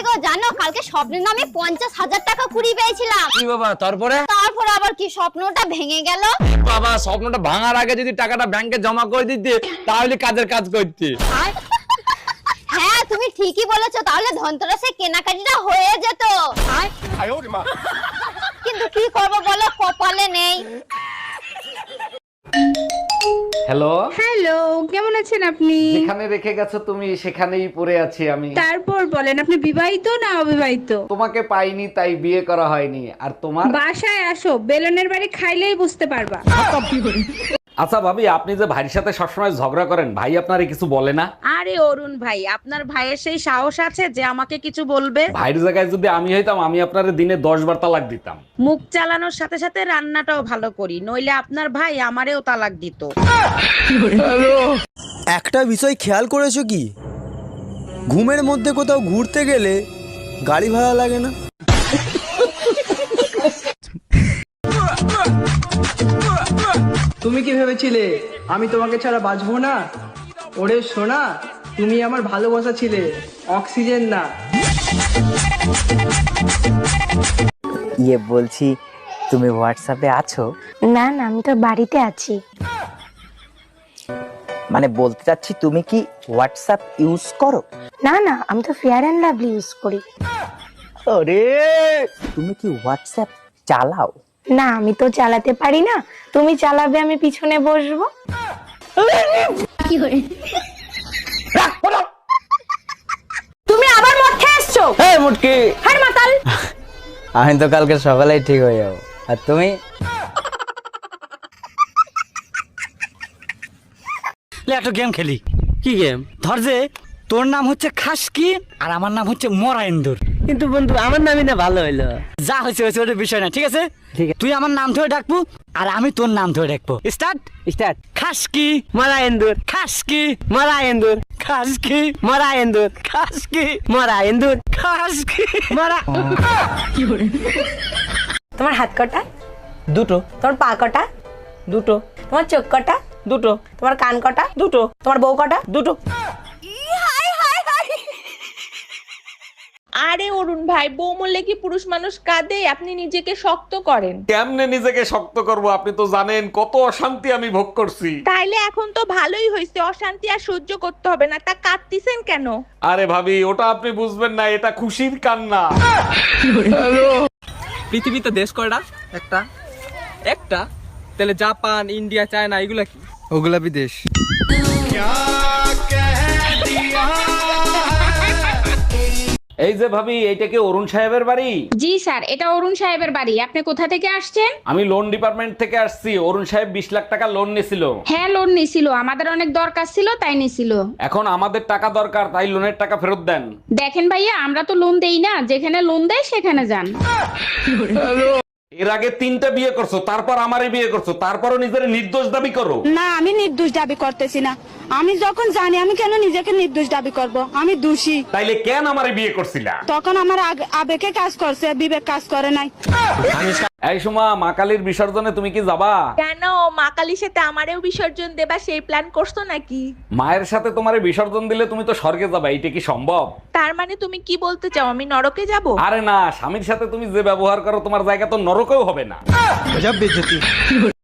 গো জানো কালকে স্বপ্নের নামে 50,000 টাকা কুড়ি পেয়েছিলাম। কি বাবা তারপরে আবার কি স্বপ্নটা ভেঙে গেল। বাবা স্বপ্নটা ভাঙার আগে যদি টাকাটা ব্যাংকে জমা করে দিতে তাহলে কাজের কাজ করতে। হ্যাঁ তুমি ঠিকই বলেছো, তাহলে ধনতেরাসে কেনাকাটিটা হয়ে যেত। কিন্তু কি করবো বলো, কপালে নেই। হ্যালো হ্যালো, কেমন আছেন আপনি? যেখানে রেখে গেছো তুমি সেখানেই পড়ে আছি আমি। তারপর বলেন, আপনি বিবাহিত না অবিবাহিত? তোমাকে পাইনি তাই বিয়ে করা হয়নি। আর তোমার? বাসায় আসো, বেলনের বাড়ি খাইলেই বুঝতে পারবা। আচ্ছা ভাবি, আপনি যে ভাইয়ের সাথে সবসময় ঝগড়া করেন, ভাই আপনারে কিছু বলে না? আরে অরুণ ভাই, আপনার ভাইয়ের সেই সাহস আছে যে আমাকে কিছু বলবে? ভাইয়ের জায়গায় যদি আমি হইতাম, আমি আপনারে দিনে 10 বার তালাক দিতাম। মুখ চালানোর সাথে সাথে রান্নাটাও ভালো করি, নইলে আপনার ভাই আমারেও তালাক দিত। একটা বিষয় খেয়াল করেছো কি, ঘুমের মধ্যে কোথাও ঘুরতে গেলে গাড়ি ভাড়া লাগে না? তুমি কি ভেবেছিলে আমি তোমাকে ছাড়া বাঁচবো না? ওরে সোনা, তুমি আমার ভালোবাসা ছিলে, অক্সিজেন না। বলছি তুমি হোয়াটসঅ্যাপে আছো? না না, আমি তো বাড়িতে আছি। মানে বলতে চাচ্ছি তুমি কি হোয়াটসঅ্যাপ ইউজ করো? না না, আমি তো ফেয়ার অ্যান্ড লাভলি ইউজ করি। আরে তুমি কি হোয়াটসঅ্যাপ চালাও? না, আমি তো চালাতে পারি না, তুমি চালাবে, আমি পিছনে বসবো। তুমি আবার মধ্যে এসছো? এই মুটকি, হার মাতাল। আমি তো কালকে সকালেই ঠিক হয়ে যাবো। আর তুমি? একটা গেম খেলি। কি গেম? ধর যে তোর নাম হচ্ছে খাসকি আর আমার নাম হচ্ছে মরা ইন্দুর। কিন্তু বন্ধু আমার নামই না ভালো হইলো। যা হয়েছে হয়েছে, ওটা বিষয় না, ঠিক আছে? তুই আমার নাম ধরে ডাকবো আর আমি তোর নাম ধরে ডাকবো। Start start. খাসকি মরা ইন্দুর, খাসকি মরা ইন্দুর, খাসকি মরা ইন্দুর, খাসকি মরা ইন্দুর, খাসকি মরা। তোমার হাত কটা? দুটো। তোমার পা কটা? দুটো। তোমার চোখ কটা? দুটো। তোমার কান কটা? দুটো। তোমার বউ কটা? দুটো। আরে অরুণ ভাই, বউ মরলে কি পুরুষ মানুষ কাঁদে? আপনি নিজেকে শক্ত করেন। কেমনে নিজেকে শক্ত করব? আপনি তো জানেন কত অশান্তি আমি ভোগ করছি। তাইলে এখন তো ভালোই হয়েছে, অশান্তি আর সহ্য করতে হবে না। তা কাঁদতিছেন কেন? আরে ভাবি, ওটা আপনি বুঝবেন না, এটা খুশির কান্না। পৃথিবীতে দেশ কয়টা? একটা। একটা? তাহলে জাপান, ইন্ডিয়া, চায়না এগুলা কি? ওগুলা বিদেশ। এই যে ভাবি, এইটা কি অরুণ সাহেবের বাড়ি? জি স্যার, এটা অরুণ সাহেবের বাড়ি। আপনি কোথা থেকে আসছেন? আমি লোন ডিপার্টমেন্ট থেকে আসছি। অরুণ সাহেব 20 লাখ টাকা লোন নিছিল। হ্যাঁ, লোন নিছিল, আমাদের অনেক দরকার ছিল তাই নিছিল। এখন আমাদের টাকা দরকার, তাই লোনের টাকা ফেরত দেন। দেখেন ভাইয়া, আমরা তো লোন দেই না, যেখানে লোন দেয় সেখানে যান। এর আগে 3টা বিয়ে করছো, তারপর আমারে বিয়ে করছো, তারপরও নিজের নির্দোষ দাবি করো। না, আমি নির্দোষ দাবি করতেছি না। আমি যখন জানি, আমি কেন নিজেকে নির্দোষ দাবি করব? আমি দোষী। তাইলে কেন আমারে বিয়ে করছিলা? তখন আমার আবেগে কাজ করছে, বিবেক কাজ করে নাই। এই সুমা, মা কালীর বিসর্জনে তুমি কি যাবা? কেন, মা কালীর সাথে আমারেও বিসর্জন দেবা সেই প্ল্যান করছো নাকি? মায়ের সাথে তোমারে বিসর্জন দিলে তুমি তো স্বর্গে যাবা, এইটা কি সম্ভব? তার মানে তুমি কি বলতে চাও আমি নরকে যাব? আরে না, স্বামীর সাথে তুমি যে ব্যবহার করো তোমার জায়গা তো নরকেও হবে না।